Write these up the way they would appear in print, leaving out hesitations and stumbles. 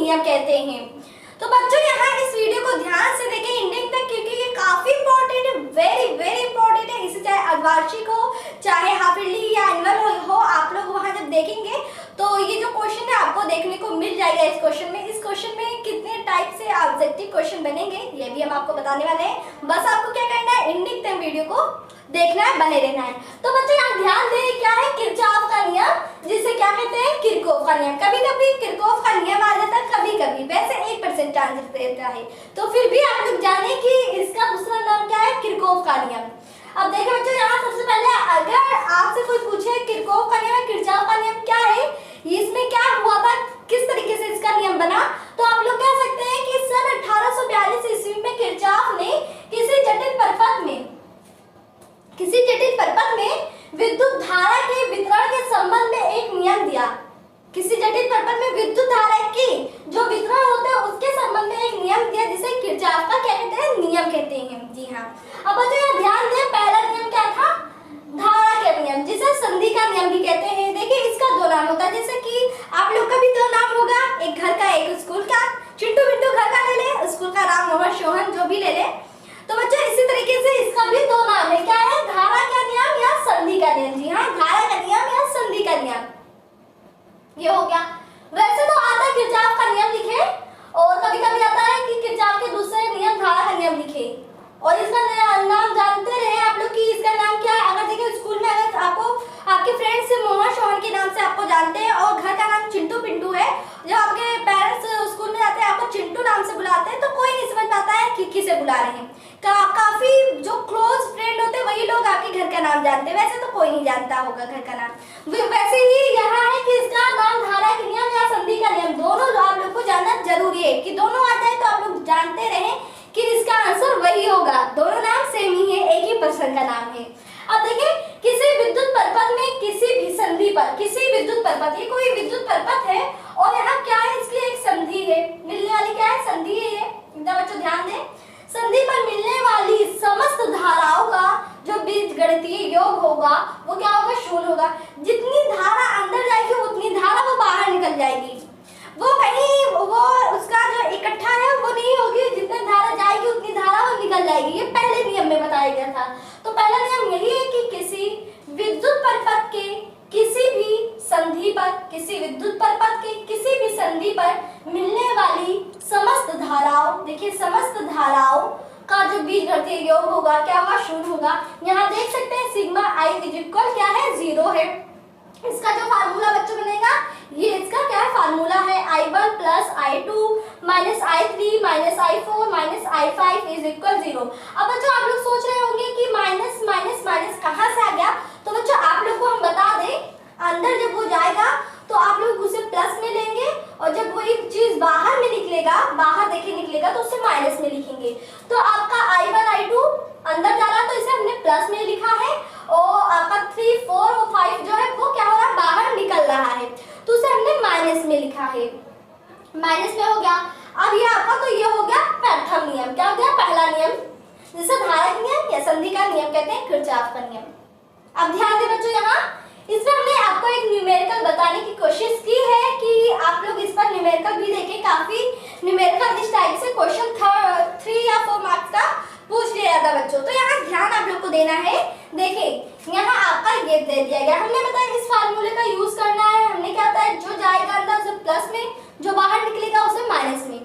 नियम कहते हैं। तो बच्चों यहाँ इस वीडियो को ध्यान से देखें एंडिंग तक, क्योंकि ये काफी इंपॉर्टेंट है, वेरी वेरी इंपॉर्टेंट है। इसे चाहे अर्धवार्षिक हो, चाहे हाफ ईयरली या एनुअल हो, आप लोग वहाँ जब देखेंगे तो ये जो क्वेश्चन है आपको देखने को मिल जाएगा। इस क्वेश्चन में कितने टाइप से ऑब्जेक्टिव क्वेश्चन बनेंगे ये भी हम आपको बताने वाले हैं। बस आपको क्या करना है, एंडिंग तक वीडियो को देखना है, बने रहना है। तो बच्चों यहाँ ध्यान दें, क्या है किरचॉफ का नियम, जिसे क्या कहते हैं किरचॉफ का नियम। कभी कभी किरचॉफ का नियम आ जाता है, कभी कभी, वैसे 1% चांसेस रहता है। तो फिर भी आप लोग जाने कि इसका दूसरा नाम क्या है, किरचॉफ का नियम। अब देखिए बच्चों यहाँ सबसे पहले अगर आपसे कोई पूछे किरचॉफ का नियम, किरचॉफ का नियम क्या है, इसमें क्या हुआ था, किस तरीके से इसका नियम बना, तो आप लोग कह सकते हैं कि सन 1842 ईस्वी में किरचॉफ ने किसी जटिल परिपथ में विद्युत धारा के वितरण के संबंध में एक नियम दिया। किसी जटिल परिपथ में विद्युत धारा की जो वितरण होते हैं उसके संबंध में एक नियम दिया, जिसे किरचॉफ का क्या कहते हैं, नियम कहते हैं। जी हाँ। अब बच्चों यहाँ ध्यान दें, पहला नियम क्या था, धारा के नियम, जिसे संधि का नियम भी कहते हैं। देखिए इसका दो नाम होता है, जैसे कि आप लोग का भी दो नाम होगा, एक घर का एक स्कूल का। चिंटू बिट्टू घर का ले ले, स्कूल का राम मोहन सोहन जो भी ले ले। तो बच्चों इसी तरीके से इसका भी दो नाम है, क्या है, धारा का नियम या संधि का नियम। जी हाँ, धारा का नियम या संधि का नियम, ये हो गया। वैसे तो आता है किरचॉफ का नियम लिखे, और कभी कभी आता है कि किरचॉफ के दूसरे नियम धारा का नियम लिखे, और इसका नाम जानते रहे आप लोग कि इसका नाम क्या है। अगर देखिए स्कूल में अगर आपको आपके फ्रेंड्स मोहन सोहन के नाम से आपको जानते हैं, और घर का नाम चिंटू पिंटू है, जब आपके पेरेंट्स स्कूल में जाते हैं आपको चिंटू नाम से बुलाते हैं, तो कोई नहीं समझ पाता है कि किसे बुला रहे हैं। काफी जो क्लोज फ्रेंड होते हैं वही लोग आपके घर का नाम जानते हैं, वैसे तो कोई नहीं जानता होगा घर का नाम। वैसे ही यहाँ है कि इसका नाम धारा के नियम या संधि का नियम, दोनों आप लोग को जानना जरूरी है, कि दोनों आ जाए तो आप लोग जानते रहे कि इसका आंसर वही होगा। दोनों नाम सेम ही है, एक ही पर्सन का नाम है। अब देखिए किसी विद्युत परिपथ में किसी भी संधि पर, किसी विद्युत परिपथ, ये कोई विद्युत परिपथ है और यहाँ क्या है, इसकी एक संधि है, मिलने वाली क्या है, संधि है। एकदम बच्चों ध्यान दें, संधि पर मिलने वाली समस्त धाराओं का जो बीजगणितीय योग होगा वो क्या होगा, शून्य होगा। जितनी धारा अंदर जाएगी उतनी धारा वो बाहर निकल जाएगी, वो कहीं वो उसका जो इकट्ठा है वो नहीं होगी, जितनी धारा जाएगी उतनी धारा वो निकल जाएगी। ये पहले नियम में बताया गया था। तो पहला नियम यही है कि किसी विद्युत परिपथ के किसी भी संधि पर, किसी विद्युत परिपथ के किसी भी संधि पर मिलने वाली समस्त धाराओं, देखिए समस्त धाराओं का जो बीजगणितीय योग होगा क्या होगा, शून्य होगा। यहाँ देख सकते हैं सिग्मा आई इज इक्वल क्या है, 0 है। इसका जो फार्मूला बच्चों बनेगा, ये इसका क्या है फार्मूला है, I1 plus I2 minus I3 minus I4 minus I5 is equal 0। अब बच्चों आप लोग सोच रहे होंगे कि माइनस माइनस माइनस कहाँ से आ गया, तो बच्चों आप लोग को हम बता दें, अंदर जब वो जाएगा तो आप लोग उसे प्लस में लेंगे, और जब वो एक चीज बाहर में निकलेगा, बाहर देखिए निकलेगा, तो उसे माइनस में लिखेंगे। तो आपका I1 I2 अंदर जा रहा है तो इसे हमने प्लस में लिखा है, और आपका 3 4 और 5 जो है वो क्या हो रहा है, बाहर निकल रहा है, तो उसे हमने माइनस में लिखा है, माइनस में हो गया। अब ये आपका तो ये हो गया प्रथम नियम, क्या हो गया, पहला नियम, जिसे धारा का नियम या संधि का नियम कहते हैं, किरचॉफ का नियम। अब ध्यान दें बच्चों, यहाँ इसमें हमने आपको एक न्यूमेरिकल बताने की कोशिश की है कि आप लोग इस पर न्यूमेरिकल भी देखें। काफी न्यूमेरिकल इस टाइप से क्वेश्चन 3 या 4 मार्क्स का पूछ लिया जाता बच्चों। तो यहाँ ध्यान आप लोग को देना है। देखिए यहाँ आपका ये दे दिया गया, हमने बताया इस फार्मूले का यूज करना है। हमने क्या होता है, जो जाएगा अंदर उसे प्लस में, जो बाहर निकलेगा उसे माइनस में।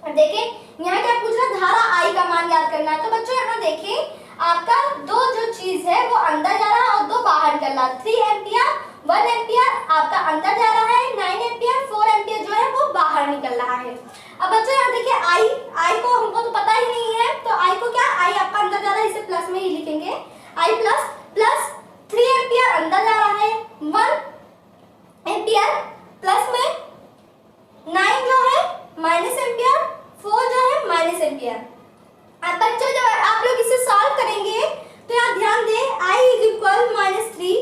और देखिए यहाँ क्या पूछ रहा है, धारा आई का मान याद करना है। तो बच्चों यहाँ देखिए आपका दो जो चीज है वो अंदर जा रहा है और दो बाहर निकल रहा है। 3 एम्पियर 1 एम्पियर आपका अंदर जा रहा है, 9 एम्पियर 4 एम्पियर जो है वो बाहर निकल रहा है। अब बच्चों यहाँ देखिए आई को हमको तो पता ही नहीं है, तो आई को क्या, आई आपका अंदर जा रहा है, इसे प्लस में ही लिखेंगे, आई प्लस प्लस 3 एम्पियर अंदर जा रहा है, 1 एम्पियर प्लस में 9 जो है माइनस एम्पियर, 4 जो है माइनस एम्पियर। अब बच्चों जब आप लोग इसे सॉल्व करेंगे तो यहाँ ध्यान दें, i इज इक्वल -3।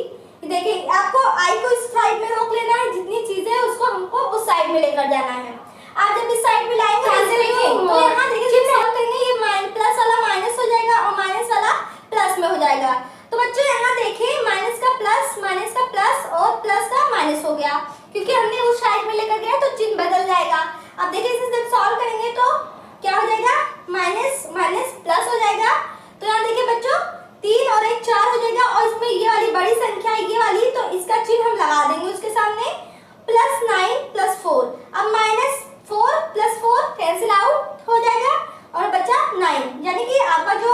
देखिए आपको i को इस साइड में रोक लेना है, जितनी चीजें है उसको हमको उस साइड में लेकर जाना है। आप जब इस साइड में लाएंगे तो यहाँ देखिए जब सॉल्व करेंगे ये प्लस वाला माइनस हो जाएगा और माइनस वाला प्लस में हो जाएगा। तो बच्चों यहाँ देखिए माइनस का प्लस और प्लस का माइनस हो गया, क्योंकि हमने उस साइड में लेकर गया तो चिन्ह बदल जाएगा। अब देखिए इसे जब सॉल्व करेंगे तो क्या हो जाएगा, माइनस माइनस प्लस हो जाएगा। तो यहाँ देखिए बच्चों 3 और 1 4 हो जाएगा, और इसमें ये वाली बड़ी संख्या है ये वाली, तो इसका चिन्ह हम लगा देंगे उसके सामने, +9 + 4। अब -4 + 4 कैंसिल आउट हो जाएगा और बचा 9, यानी कि आपका जो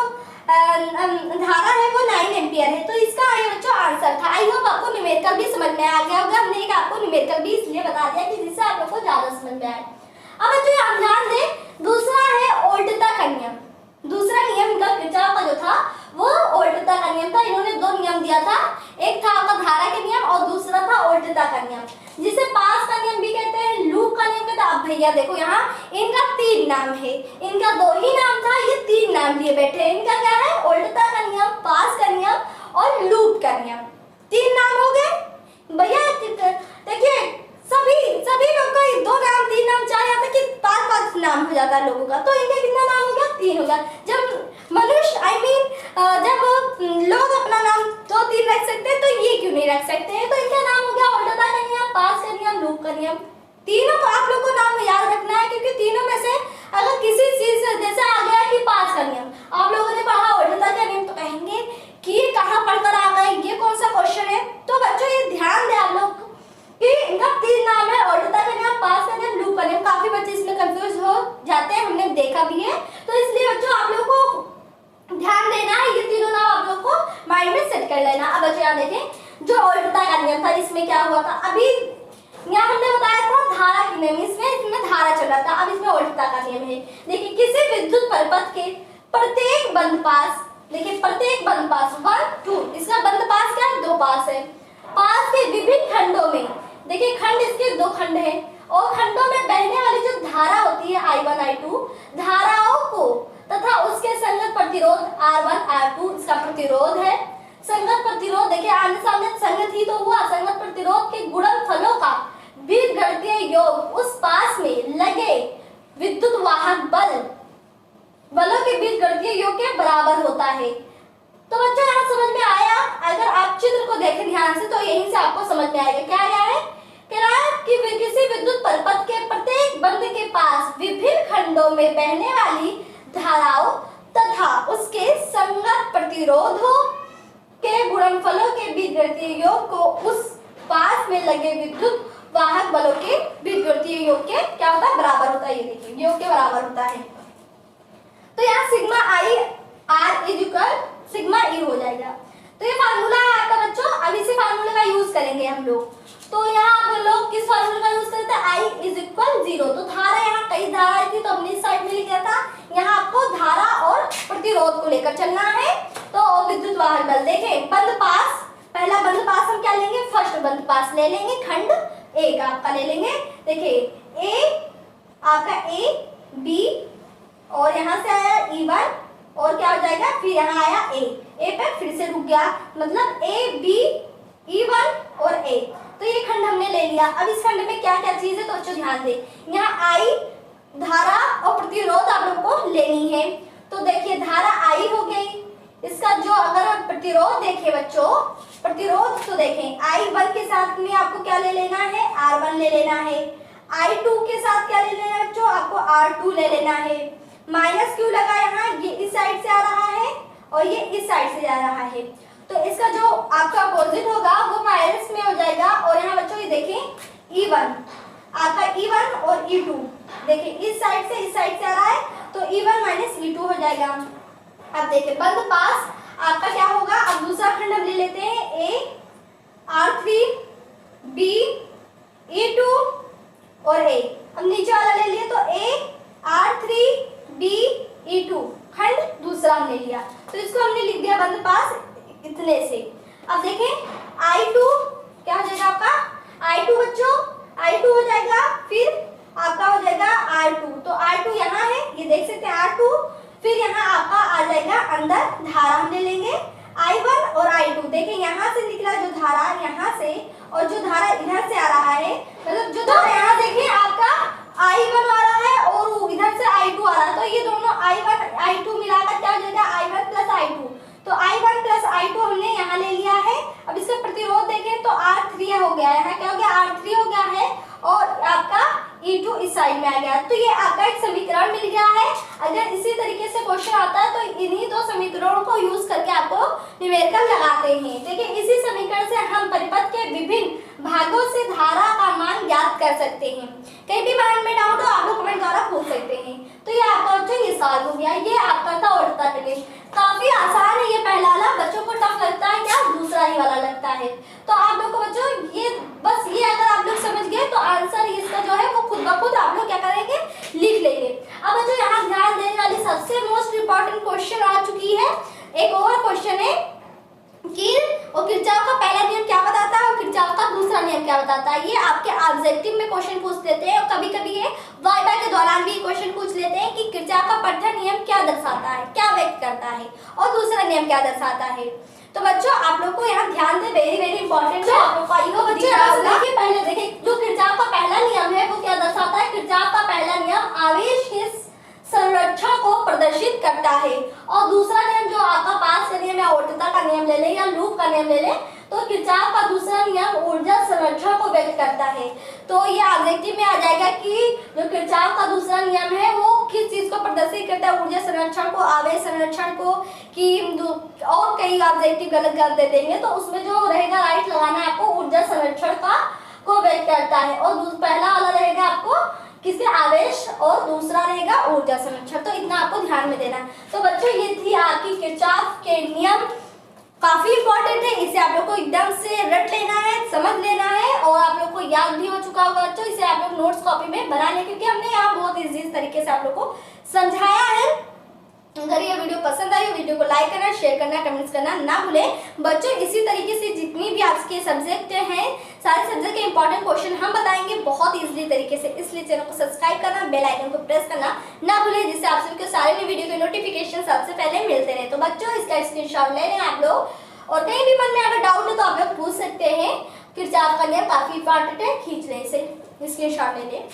धारा है वो 9 एम्पियर है। तो इसका बच्चों आंसर था। आई होप आपको न्यूमेरिकल भी समझ में आ गया होगा। हमने एक आपको न्यूमेरिकल भी इसलिए बता दिया कि जिससे आप लोग को ज्यादा समझ में आए। अब बच्चों आप ध्यान दें, दूसरा है उल्टता का नियम। दूसरा नियम इनका किरचॉफ का जो था वो उल्टता का नियम था। इन्होंने 2 नियम दिया था, एक था आपका धारा के नियम और दूसरा था उल्टता का नियम, जिसे पास का नियम भी कहते हैं, लूप का नियम कहते हैं। अब भैया देखो यहाँ इनका 3 नाम है, इनका 2 ही नाम था, ये 3 नाम लिए बैठे हैं। इनका क्या है, उल्टता का नियम, पास का नियम और लूप का नियम। 3 नाम हो गए भैया। देखिए सभी लोग का 2 नाम 3 नाम 4 यहाँ तक कि 5 नाम हो जाता है लोगों का। तो इनका कितना नाम हो गया, 3 हो गया। जब मनुष्य जब लोग अपना नाम 2-3 रख सकते हैं तो ये क्यों नहीं रख सकते हैं। तो इनका नाम हो गया उल्टता का नियम, पास का नियम, लूप का नियम। तीनों को आप लोग को नाम याद रखना है, क्योंकि तीनों में से अगर किसी चीज से जैसे आ गया कि पास का नियम, आप लोगों ने पढ़ा उल्टता का नियम, तो कहेंगे कि ये कहाँ पढ़कर आ गए, ये कौन सा क्वेश्चन है। तो बच्चों ये ध्यान दें आप लोग कि इनका 3 नाम है, उल्टता का नियम, पास का नियम, लूप का नियम। काफी बच्चे इसमें कंफ्यूज हो जाते हैं, हमने देखा भी है। तो इसलिए बच्चों आप लोग को ध्यान देना है, ये तीनों नाम आप लोग को माइंड में सेट कर लेना। अब बच्चों यहाँ देखें जो उल्टता का नियम था, इसमें क्या हुआ था, अभी यहाँ हमने बताया था धारा का नियम, इसमें धारा चल रहा था। अब इसमें उल्टता का नियम है। देखिए किसी विद्युत परिपथ के प्रत्येक बंद पास, देखिए प्रत्येक बंद पास 1 2, इसका बंद पास क्या है, 2 पास है। पास के विभिन्न खंडों में, देखिए खंड इसके 2 खंड है, और खंडों में बहने वाली जो धारा होती है I1 I2, धाराओं को तथा उसके संगत प्रतिरोध R1 R2, इसका प्रतिरोध है। संगत प्रतिरोध देखिए आमने सामने संगत ही तो हुआ, संगत प्रतिरोध के गुणनफलों का बीजगणितीय योग उस पास में लगे विद्युत वाहक बलों के बीजगणितीय योग के बराबर होता है। तो बच्चों यहाँ समझ में आया। अगर आप चित्र को देखें ध्यान से तो यहीं से आपको समझ में आएगा क्या है, कह रहा है कि किसी विद्युत परिपथ के प्रत्येक बंद के पास विभिन्न खंडों में बहने वाली धाराओं तथा उसके संगत प्रतिरोधों के गुणनफलों के बीजगणितीय योग को उस पास में लगे विद्युत वाहक बलों के बीजगणितीय योग के क्या होता है, बराबर होता है। ये देखिए योग के बराबर होता है। तो यहाँ sigma I R equal sigma ई हो जाएगा। तो ये फार्मूला है आपका बच्चों। अब इसी फार्मूले का यूज करेंगे हम लोग। तो यहाँ आप लोग किस फार्मूले का यूज करते हैं, I = 0। तो धारा यहाँ कई धारा थी तो हमने इस साइड में लिख दिया था। यहाँ आपको धारा और प्रतिरोध को लेकर चलना है। तो विद्युत वाहक बल देखें, बंद पास, पहला बंद पास हम क्या लेंगे, फर्स्ट बंद पास ले लेंगे, खंड ए का आपका ले लेंगे। देखिए ए आपका A B और यहाँ से आया E1 और क्या हो जाएगा, फिर यहाँ आया ए पे फिर से रुक गया, मतलब A B E1 और A। तो ये खंड हमने ले लिया। अब इस खंड में क्या क्या चीज है तो बच्चों ध्यान दें, यहाँ I धारा और प्रतिरोध आप लोगों को लेनी है। तो देखिए धारा I हो गई, इसका जो अगर हम प्रतिरोध देखें बच्चों, प्रतिरोध तो देखें I1 के साथ में आपको क्या ले लेना है, R1 ले लेना है। I2 के साथ क्या ले लेना है बच्चों, आपको R2 ले लेना है। माइनस क्यों लगा यहाँ, ये इस साइड से आ रहा है और ये इस साइड से आ रहा है, तो इसका जो आपका अपोजिट होगा वो माइनस में हो जाएगा। और यहाँ बच्चों ये देखें E1 आपका E1 और E2 देखिए इस साइड से इस साइड से आ रहा है, तो E1 - E2 हो जाएगा। अब देखिए बंद पास आपका क्या होगा, अब दूसरा खंड हम ले लेते हैं A R3 B E2 और A। अब नीचे वाला ले लिए तो A R3 B E2 खंड दूसरा हमने लिया, तो इसको हमने लिख दिया बंद पास इतने से। अब देखें I2 क्या हो जाएगा आपका, I2 बच्चों I2 हो जाएगा, फिर आपका हो जाएगा R2। तो R2 यहाँ है, ये देख सकते हैं R2, फिर यहाँ आपका आ जाएगा अंदर धारा हम ले लेंगे I1 और I2। देखें यहाँ से निकला जो धारा यहाँ से और जो धारा इधर से आ रहा है, मतलब जो धारा यहाँ देखें आपका I1 आ रहा है और इधर से I2 आ रहा है, तो ये दोनों I1 I2 मिलाकर क्या हो जाएगा I1 + I2। तो I1 + I2 हमने यहाँ ले लिया है। अब इसका प्रतिरोध देखें तो R3 हो गया है, क्या हो गया, R3 हो गया है, और आपका E2 इस साइड में आ गया। तो ये आपका एक समीकरण मिल गया है। अगर इसी तरीके से क्वेश्चन आता है तो इन्हीं दो समीकरणों को यूज करके आपको न्यूमेरिकल लगाते हैं। देखिए इसी समीकरण से हम परिपथ के विभिन्न भागों से धारा का मान ज्ञात कर सकते हैं। कहीं भी मान में डाउट हो आप लोग कमेंट द्वारा पूछ सकते हैं। तो ये आपका बच्चों ये सॉल्व हो गया। ये आपका था उल्टा टेनिस, काफी आसान है। ये पहला वाला बच्चों को टफ लगता है क्या, दूसरा ही वाला लगता है। तो आप लोग को बच्चों ये बस ये अगर आप लोग समझ गए तो आंसर इसका जो है वो खुद ब खुद आप लोग क्या करेंगे, लिख लेंगे। अब बच्चों यहाँ ध्यान देने वाली सबसे मोस्ट इंपॉर्टेंट क्वेश्चन आ चुकी है। एक और क्वेश्चन है कि वो किरचॉफ का पहला नियम क्या बताता है और किरचॉफ का दूसरा नियम क्या बताता है। ये आपके ऑब्जेक्टिव में क्वेश्चन पूछ लेते हैं और कभी कभी ये वाइवा के दौरान भी क्वेश्चन पूछ लेते हैं कि किरचॉफ का प्रथम नियम क्या दर्शाता है, क्या व्यक्त करता है, और दूसरा नियम क्या दर्शाता है। तो बच्चों आप लोग को यहाँ ध्यान दे, वेरी वेरी इंपॉर्टेंट है। आप लोग को आइए बच्चों देखिए, पहले देखिए जो किरचॉफ का पहला नियम है वो क्या दर्शाता है। किरचॉफ का पहला नियम आवेश के संरक्षण को प्रदर्शित करता है, और दूसरा नियम जो आपका पास का नियम या ऊर्ध्वता का नियम ले ले या लूप का नियम ले ले, तो किरचॉफ का दूसरा नियम ऊर्जा संरक्षण को व्यक्त करता है। तो ये ऑब्जेक्टिव में आ जाएगा कि जो किरचॉफ का दूसरा नियम है वो किस चीज को प्रदर्शित करता है, ऊर्जा संरक्षण को, आवेश संरक्षण को, कि और कई ऑब्जेक्टिव गलत कर दे देंगे तो उसमें जो रहेगा राइट लगाना है आपको, ऊर्जा संरक्षण का को व्यक्त करता है। और पहला वाला रहेगा आपको किसके, आवेश, और दूसरा रहेगा ऊर्जा संरक्षण। तो इतना आपको ध्यान में देना है। तो बच्चों ये थी आपकी किरचॉफ के नियम, काफी इंपॉर्टेंट है। इसे आप लोग को एकदम से रट लेना है, समझ लेना है, और आप लोग को याद भी हो चुका होगा बच्चों। इसे आप लोग नोट्स कॉपी में बना लें क्योंकि हमने यहाँ बहुत इजी तरीके से आप लोग को समझाया है। अगर ये वीडियो पसंद आई, वीडियो को लाइक करना, शेयर करना, कमेंट्स करना ना भूलें। बच्चों इसी तरीके से जितनी भी आपके सब्जेक्ट हैं, सारे सब्जेक्ट के इंपॉर्टेंट क्वेश्चन हम बताएंगे बहुत इजीली तरीके से। इसलिए चैनल को सब्सक्राइब करना, बेल आइकन को प्रेस करना ना भूलें, जिससे आप सबको सारे नए वीडियो के नोटिफिकेशन सबसे पहले मिलते रहे। तो बच्चों इसका स्क्रीनशॉट ले लें आप लोग, और कहीं भी मन में अगर डाउट है तो आप लोग पूछ सकते हैं। किरचॉफ का नियम काफी इंपॉर्टेंट है, खींच लें इसे, स्क्रीनशॉट ले लें।